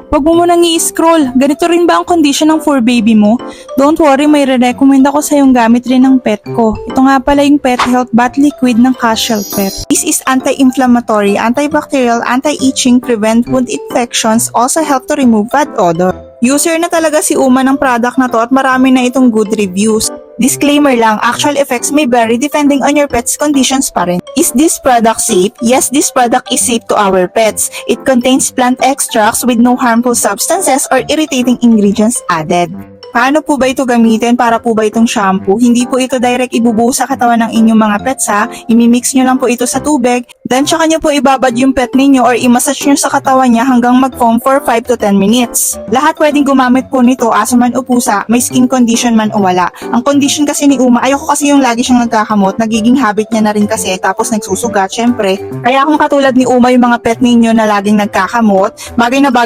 Wag mo munang i-scroll. Ganito rin ba ang condition ng fur baby mo? Don't worry, may re-recommend ako sa yung gamit rin ng pet ko. Ito nga pala yung Pet Health Bath Liquid ng Casual Pet. This is anti-inflammatory, antibacterial, anti-itching, prevent wound infections, also help to remove bad odor. User na talaga si Uma ng product na to at marami na itong good reviews. Disclaimer lang, actual effects may vary depending on your pet's conditions pa rin. Is this product safe? Yes, this product is safe to our pets. It contains plant extracts with no harmful substances or irritating ingredients added. Paano po ba ito gamitin? Para po ba itong shampoo? Hindi po ito direct ibubuhos sa katawan ng inyong mga pets ha. Imimix nyo lang po ito sa tubig. Then tsaka nyo po ibabad yung pet ninyo or i-massage nyo sa katawan niya hanggang mag-foam for 5 to 10 minutes. Lahat pwedeng gumamit po nito, aso man o pusa, may skin condition man o wala. Ang condition kasi ni Uma, ayoko kasi yung lagi siyang nagkakamot, nagiging habit niya na rin kasi tapos nagsusugat syempre. Kaya kung katulad ni Uma yung mga pet ninyo na laging nagkakamot, bagay na bagay